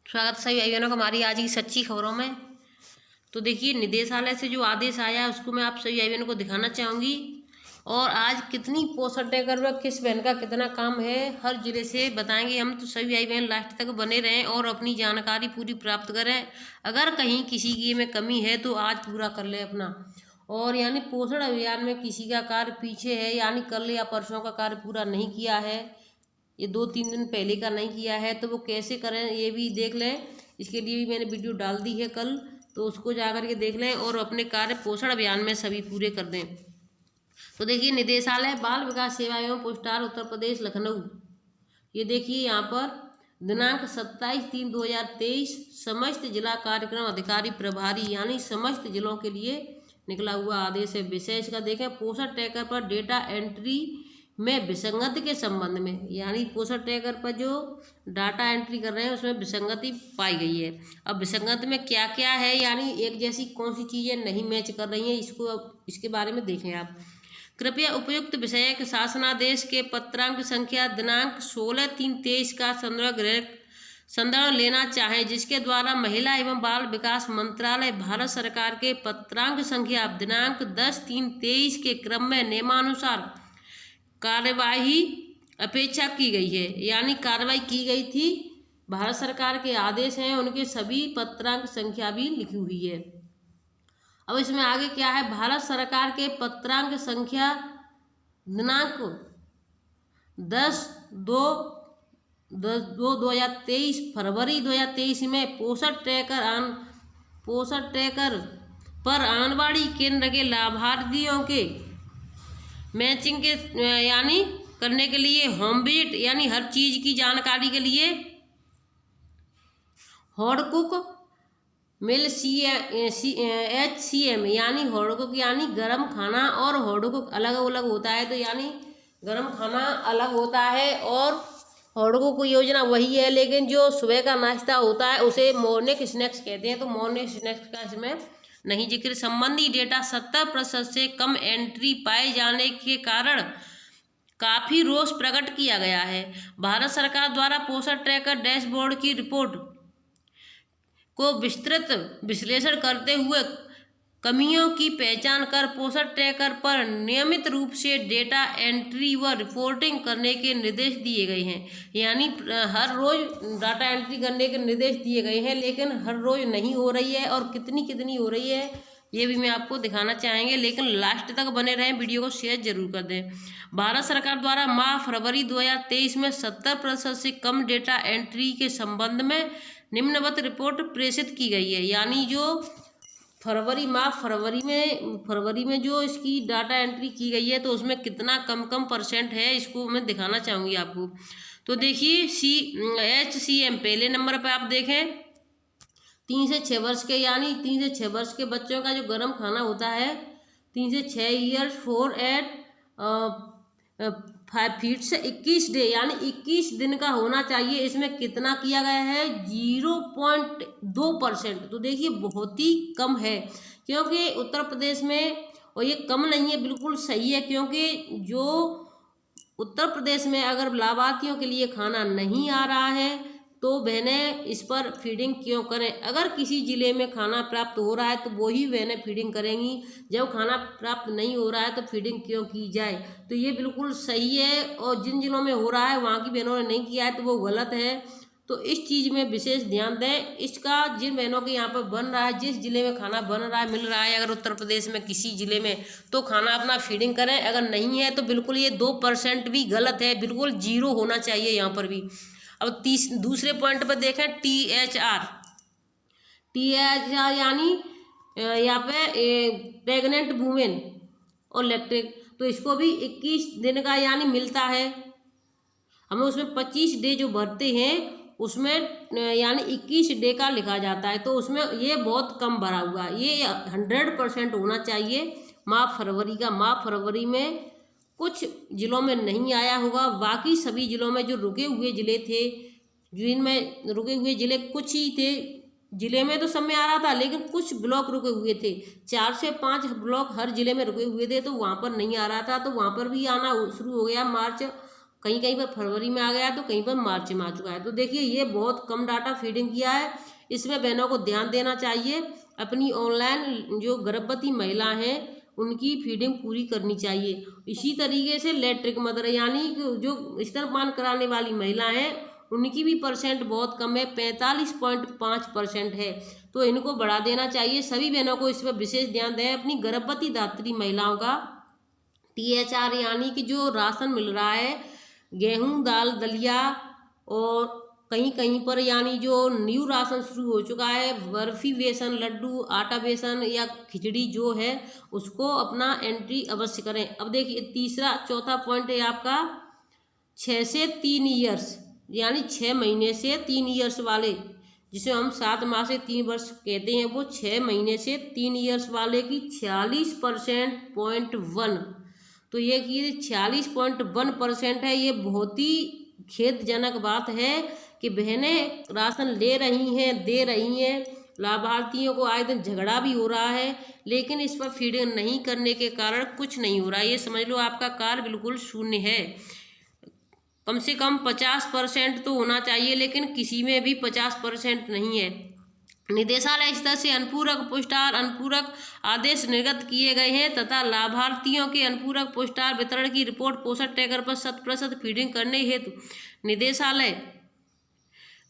स्वागत है सभी भाई बहनों का हमारी आज की सच्ची खबरों में। तो देखिए, निदेशालय से जो आदेश आया है उसको मैं आप सभी भाई बहनों को दिखाना चाहूँगी। और आज कितनी पोषण तय कर किस बहन का कितना काम है हर जिले से बताएंगे हम। तो सभी भाई बहन लास्ट तक बने रहें और अपनी जानकारी पूरी प्राप्त करें। अगर कहीं किसी की में कमी है तो आज पूरा कर ले अपना। और यानी पोषण अभियान में किसी का कार्य पीछे है, यानी कल या परसों का कार्य पूरा नहीं किया है, ये 2-3 दिन पहले का नहीं किया है, तो वो कैसे करें ये भी देख लें। इसके लिए भी मैंने वीडियो डाल दी है कल, तो उसको जाकर के देख लें और अपने कार्य पोषण अभियान में सभी पूरे कर दें। तो देखिए, निदेशालय बाल विकास सेवा एवं पोस्टार उत्तर प्रदेश लखनऊ, ये देखिए यहाँ पर दिनांक 27/3/2023 समस्त जिला कार्यक्रम अधिकारी प्रभारी यानी समस्त जिलों के लिए निकला हुआ आदेश है। विषय इसका देखें, पोषण ट्रैकर पर डेटा एंट्री में विसंगति के संबंध में, यानी पोषण ट्रैकर पर जो डाटा एंट्री कर रहे हैं उसमें विसंगति पाई गई है। अब विसंगति में क्या क्या है, यानी एक जैसी कौन सी चीज़ें नहीं मैच कर रही हैं, इसको अब इसके बारे में देखें आप। कृपया उपयुक्त विषयक शासनादेश के पत्रांक संख्या दिनांक 16/3/23 का संदर्भ लेना चाहें, जिसके द्वारा महिला एवं बाल विकास मंत्रालय भारत सरकार के पत्रांक संख्या दिनांक 10/3/23 के क्रम में नियमानुसार कार्यवाही अपेक्षा की गई है। यानी कार्रवाई की गई थी, भारत सरकार के आदेश हैं, उनके सभी पत्रांक संख्या भी लिखी हुई है। अब इसमें आगे क्या है, भारत सरकार के पत्रांक संख्या दिनांक 10/2/2023 फरवरी 2023 में पोषण ट्रैकर पर आंगनबाड़ी केंद्र के लाभार्थियों के मैचिंग के यानी करने के लिए होम विजिट, यानी हर चीज़ की जानकारी के लिए हॉट कुक मिल HCM यानी हॉट कुक यानी गर्म खाना, और हॉट कुक अलग अलग होता है, तो यानी गर्म खाना अलग होता है और हॉट कुक योजना वही है, लेकिन जो सुबह का नाश्ता होता है उसे मॉर्निंग स्नैक्स कहते हैं, तो मॉर्निंग स्नैक्स का इसमें नहीं जिक्र। संबंधी डेटा 70% से कम एंट्री पाए जाने के कारण काफ़ी रोष प्रकट किया गया है। भारत सरकार द्वारा पोषण ट्रैकर डैशबोर्ड की रिपोर्ट को विस्तृत विश्लेषण करते हुए कमियों की पहचान कर पोषण ट्रैकर पर नियमित रूप से डेटा एंट्री व रिपोर्टिंग करने के निर्देश दिए गए हैं। यानी हर रोज़ डाटा एंट्री करने के निर्देश दिए गए हैं, लेकिन हर रोज़ नहीं हो रही है, और कितनी हो रही है ये भी मैं आपको दिखाना चाहेंगे, लेकिन लास्ट तक बने रहें, वीडियो को शेयर जरूर कर दें। भारत सरकार द्वारा माह फरवरी 2023 में 70% से कम डेटा एंट्री के संबंध में निम्नवत रिपोर्ट प्रेषित की गई है। यानी जो फरवरी में जो इसकी डाटा एंट्री की गई है, तो उसमें कितना कम परसेंट है इसको मैं दिखाना चाहूँगी आपको। तो देखिए, HCM पहले नंबर पर आप देखें 3 से 6 वर्ष के, यानी 3 से 6 वर्ष के बच्चों का जो गर्म खाना होता है 3 से 6 ईयर्स 4 at 5 फीट से 21 डे, यानी 21 दिन का होना चाहिए। इसमें कितना किया गया है, 0.2%। तो देखिए बहुत ही कम है, क्योंकि उत्तर प्रदेश में, और ये कम नहीं है, बिल्कुल सही है, क्योंकि जो उत्तर प्रदेश में अगर लाभार्थियों के लिए खाना नहीं आ रहा है तो बहनें इस पर फीडिंग क्यों करें। अगर किसी ज़िले में खाना प्राप्त हो रहा है तो वही बहनें फीडिंग करेंगी, जब खाना प्राप्त नहीं हो रहा है तो फीडिंग क्यों की जाए। तो ये बिल्कुल सही है, और जिन जिलों में हो रहा है वहाँ की बहनों ने नहीं किया है तो वो गलत है। तो इस चीज़ में विशेष ध्यान दें। इसका जिन बहनों के यहाँ पर बन रहा है, जिस ज़िले में खाना बन रहा है, मिल रहा है अगर उत्तर प्रदेश में किसी ज़िले में, तो खाना अपना फीडिंग करें। अगर नहीं है तो बिल्कुल ये 2% भी गलत है, बिल्कुल 0 होना चाहिए यहाँ पर भी। अब दूसरे पॉइंट पर देखें, THR यानी यहाँ पे प्रेग्नेंट वुमेन और लैक्टेट, तो इसको भी 21 दिन का यानी मिलता है हमें। उसमें 25 डे जो भरते हैं उसमें यानी 21 डे का लिखा जाता है, तो उसमें ये बहुत कम भरा हुआ है। ये 100% होना चाहिए माह फरवरी में कुछ जिलों में नहीं आया होगा, बाकी सभी जिलों में जो रुके हुए ज़िले थे, जिनमें रुके हुए ज़िले कुछ ही थे, ज़िले में तो सब में आ रहा था, लेकिन कुछ ब्लॉक रुके हुए थे, 4 से 5 ब्लॉक हर ज़िले में रुके हुए थे, तो वहाँ पर नहीं आ रहा था, तो वहाँ पर भी आना शुरू हो गया मार्च कहीं कहीं पर फरवरी में आ गया तो कहीं पर मार्च में आ चुका है। तो देखिए ये बहुत कम डाटा फीडिंग किया है, इसमें बहनों को ध्यान देना चाहिए। अपनी ऑनलाइन जो गर्भवती महिला हैं उनकी फीडिंग पूरी करनी चाहिए। इसी तरीके से लैक्टिक मदर यानी कि जो स्तनपान कराने वाली महिला हैं उनकी भी परसेंट बहुत कम है, 45.5% है। तो इनको बढ़ा देना चाहिए। सभी बहनों को इस पर विशेष ध्यान दें। अपनी गर्भवती धात्री महिलाओं का THR यानी कि जो राशन मिल रहा है गेहूं दाल दलिया और कहीं कहीं पर यानी जो न्यू राशन शुरू हो चुका है बर्फी बेसन लड्डू आटा बेसन या खिचड़ी जो है उसको अपना एंट्री अवश्य करें। अब देखिए तीसरा चौथा पॉइंट है आपका 6 से 3 ईयर्स यानी 6 महीने से 3 ईयर्स वाले, जिसे हम 7 माह से 3 वर्ष कहते हैं, वो 6 महीने से 3 ईयर्स वाले की 46.1। तो ये कि 46.1% है। ये बहुत ही खेदजनक बात है कि बहनें राशन ले रही हैं दे रही हैं, लाभार्थियों को आए दिन झगड़ा भी हो रहा है, लेकिन इस पर फीडिंग नहीं करने के कारण कुछ नहीं हो रहा है। ये समझ लो आपका कार्य बिल्कुल शून्य है। कम से कम 50% तो होना चाहिए, लेकिन किसी में भी 50% नहीं है। निदेशालय स्तर से अनुपूरक पुष्टाहार अनुपूरक आदेश निर्गत किए गए हैं तथा लाभार्थियों के अनुपूरक पुष्टाहार वितरण की रिपोर्ट पोषण ट्रैकर पर 100% फीडिंग करने हेतु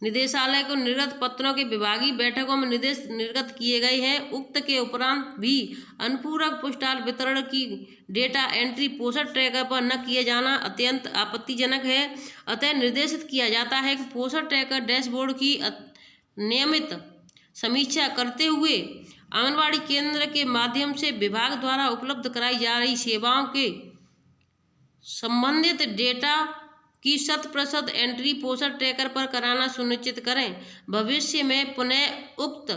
निदेशालय को निर्गत पत्रों के विभागीय बैठकों में निर्देश निर्गत किए गए हैं। उक्त के उपरांत भी अनुपूरक पुष्टाहार वितरण की डेटा एंट्री पोषण ट्रैकर पर न किए जाना अत्यंत आपत्तिजनक है। अतः निर्देशित किया जाता है कि पोषण ट्रैकर डैशबोर्ड की नियमित समीक्षा करते हुए आंगनबाड़ी केंद्र के माध्यम से विभाग द्वारा उपलब्ध कराई जा रही सेवाओं के संबंधित डेटा की 100% एंट्री पोषण ट्रैकर पर कराना सुनिश्चित करें। भविष्य में पुनः उक्त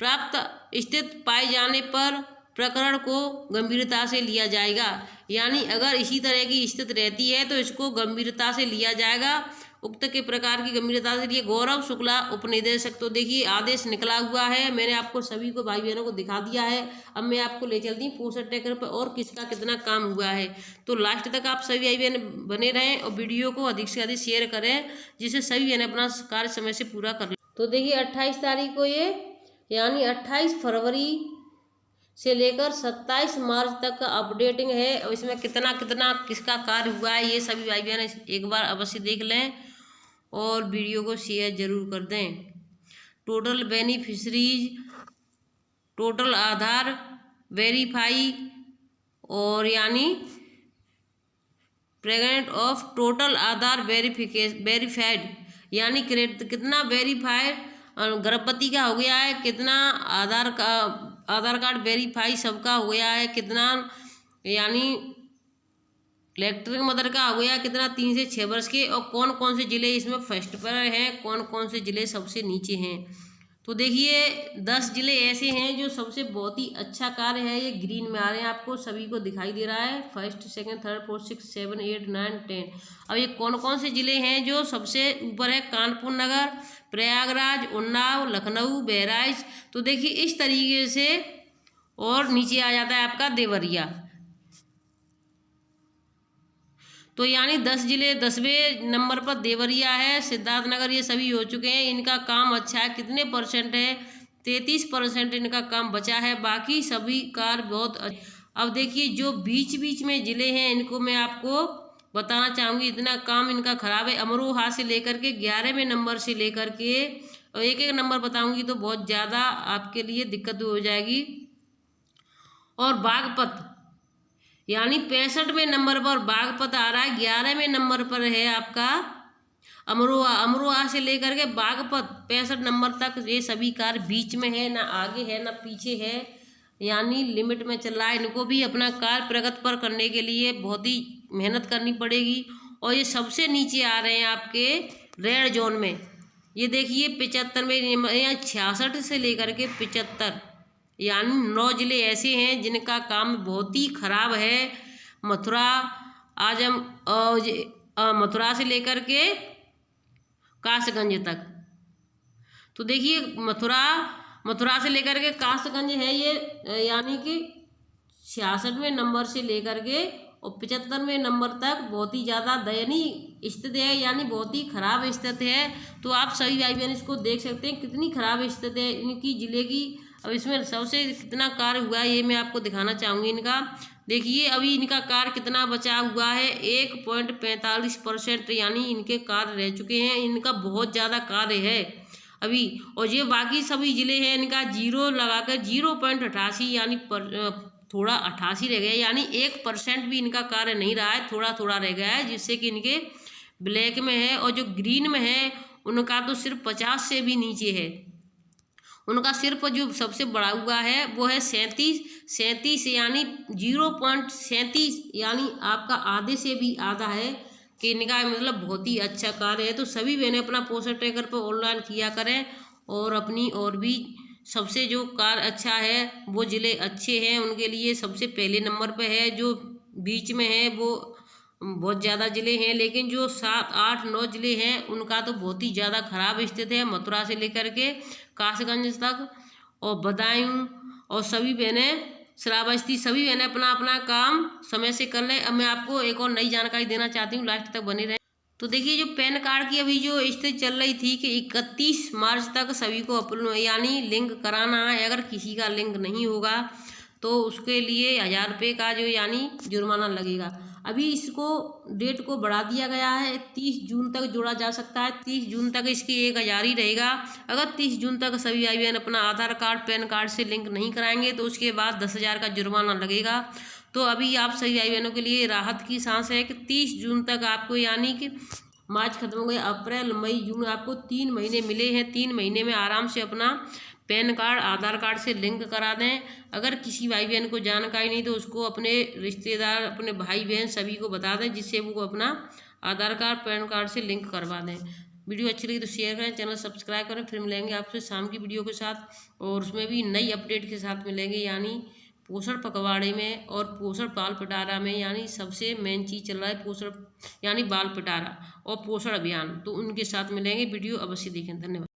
प्राप्त स्थिति पाए जाने पर प्रकरण को गंभीरता से लिया जाएगा। यानी अगर इसी तरह की स्थिति रहती है तो इसको गंभीरता से लिया जाएगा। उक्त के प्रकार की गंभीरता से लिए गौरव शुक्ला उपनिदेशक। तो देखिए आदेश निकला हुआ है, मैंने आपको सभी को भाई बहनों को दिखा दिया है। अब मैं आपको ले चलती हूँ पोषण ट्रैकर पर और किसका कितना काम हुआ है। तो लास्ट तक आप सभी भाई बहन बने रहें और वीडियो को अधिक से अधिक शेयर करें, जिससे सभी बहन अपना कार्य समय से पूरा कर लें। तो देखिए 28 तारीख को ये यानी 28 फरवरी से लेकर 27 मार्च तक का अपडेटिंग है और इसमें कितना कितना किसका कार्य हुआ है ये सभी भाई बहन एक बार अवश्य देख लें और वीडियो को शेयर जरूर कर दें। टोटल बेनिफिशरीज, टोटल आधार वेरीफाई और यानी pregnant of total Aadhaar verified यानी कितना वेरीफाइड गर्भवती का हो गया है, कितना आधार कार्ड वेरीफाई सबका हो गया है, कितना यानी इलेक्ट्रिक मदर का हो गया, कितना 3 से 6 वर्ष के, और कौन कौन से ज़िले इसमें फर्स्ट पर हैं, कौन कौन से ज़िले सबसे नीचे हैं। तो देखिए 10 ज़िले ऐसे हैं जो सबसे बहुत ही अच्छा कार्य है, ये ग्रीन में आ रहे हैं, आपको सभी को दिखाई दे रहा है। 1st, 2nd, 3rd, 4th, 6th, 7, 8, 9, 10। अब ये कौन कौन से ज़िले हैं जो सबसे ऊपर है? कानपुर नगर, प्रयागराज, उन्नाव, लखनऊ, बहराइच। तो देखिए इस तरीके से, और नीचे आ जाता है आपका देवरिया। तो यानी 10 ज़िले 10वें नंबर पर देवरिया है, सिद्धार्थनगर, ये सभी हो चुके हैं। इनका काम अच्छा है। कितने परसेंट है? 33% इनका काम बचा है, बाकी सभी कार्य बहुत। अब देखिए जो बीच बीच में ज़िले हैं इनको मैं आपको बताना चाहूँगी, इतना काम इनका खराब है। अमरोहा से लेकर के 11वें नंबर से लेकर के, और एक एक नंबर बताऊँगी तो बहुत ज़्यादा आपके लिए दिक्कत हो जाएगी। और बागपत यानी 65वें नंबर पर बागपत आ रहा है। 11वें नंबर पर है आपका अमरोहा। अमरोहा से लेकर के बागपत 65 नंबर तक ये सभी कार्य बीच में है, ना आगे है ना पीछे है, यानी लिमिट में चल रहा है। इनको भी अपना कार्य प्रगति पर करने के लिए बहुत ही मेहनत करनी पड़ेगी। और ये सबसे नीचे आ रहे हैं आपके रेड जोन में। ये देखिए 75वें या 66 से लेकर के 75, यानी 9 ज़िले ऐसे हैं जिनका काम बहुत ही खराब है। मथुरा से लेकर के कासगंज तक। तो देखिए मथुरा से लेकर के कासगंज है ये, यानी कि 66वें नंबर से लेकर के और 75वें नंबर तक बहुत ही ज़्यादा दयनीय स्थिति है, यानी बहुत ही खराब स्थिति है। तो आप सभी भाई बहन इसको देख सकते हैं कितनी खराब स्थिति है इनकी जिले की। अब इसमें सबसे कितना कार्य हुआ है ये मैं आपको दिखाना चाहूँगी इनका। देखिए अभी इनका कार्य कितना बचा हुआ है, 1.45%, यानी इनके कार्य रह चुके हैं। इनका बहुत ज़्यादा कार्य है अभी। और ये बाकी सभी ज़िले हैं इनका 0 लगाकर 0.88, यानी थोड़ा 88 रह गया, यानी 1% भी इनका कार्य नहीं रहा है, थोड़ा थोड़ा रह गया है, जिससे कि इनके ब्लैक में है। और जो ग्रीन में है उनका तो सिर्फ 50 से भी नीचे है। उनका सिर्फ जो सबसे बड़ा हुआ है वो है 37, यानी 0.37, यानी आपका आधे से भी आधा है कि इनका मतलब बहुत ही अच्छा कार्य है। तो सभी बहनें अपना पोस्टर ट्रैकर पर ऑनलाइन किया करें और अपनी और भी सबसे जो कार्य अच्छा है वो ज़िले अच्छे हैं उनके लिए सबसे पहले नंबर पे है। जो बीच में है वो बहुत ज़्यादा ज़िले हैं, लेकिन जो 7, 8, 9 ज़िले हैं उनका तो बहुत ही ज़्यादा खराब स्थिति है, मथुरा से लेकर के कासगंज तक और बदायूं। और सभी बहनें श्रावस्ती सभी बहनें अपना अपना काम समय से कर लें। अब मैं आपको एक और नई जानकारी देना चाहती हूँ, लास्ट तक बने रहें। तो देखिए जो पैन कार्ड की अभी जो स्थिति चल रही थी कि 31 मार्च तक सभी को अपलोड यानी लिंक कराना है। अगर किसी का लिंक नहीं होगा तो उसके लिए 1000 रुपये का जो यानी जुर्माना लगेगा। अभी इसको डेट को बढ़ा दिया गया है, 30 जून तक जोड़ा जा सकता है। 30 जून तक इसकी 1000 ही रहेगा। अगर 30 जून तक सभी भाई बहन अपना आधार कार्ड पैन कार्ड से लिंक नहीं कराएंगे तो उसके बाद 10,000 का जुर्माना लगेगा। तो अभी आप सभी भाई बहनों के लिए राहत की सांस है कि 30 जून तक आपको, यानी कि मार्च खत्म हो गया, अप्रैल मई जून, आपको 3 महीने मिले हैं। 3 महीने में आराम से अपना पैन कार्ड आधार कार्ड से लिंक करा दें। अगर किसी भाई बहन को जानकारी नहीं तो उसको अपने रिश्तेदार अपने भाई बहन सभी को बता दें, जिससे वो अपना आधार कार्ड पैन कार्ड से लिंक करवा दें। वीडियो अच्छी लगी तो शेयर करें, चैनल सब्सक्राइब करें। फिर मिलेंगे आपसे शाम की वीडियो के साथ और उसमें भी नई अपडेट के साथ मिलेंगे, यानी पोषण पखवाड़े में और पोषण बाल पिटारा में, यानी सबसे मेन चीज़ चल रहा है पोषण यानी बाल पिटारा और पोषण अभियान। तो उनके साथ मिलेंगे, वीडियो अवश्य देखें। धन्यवाद।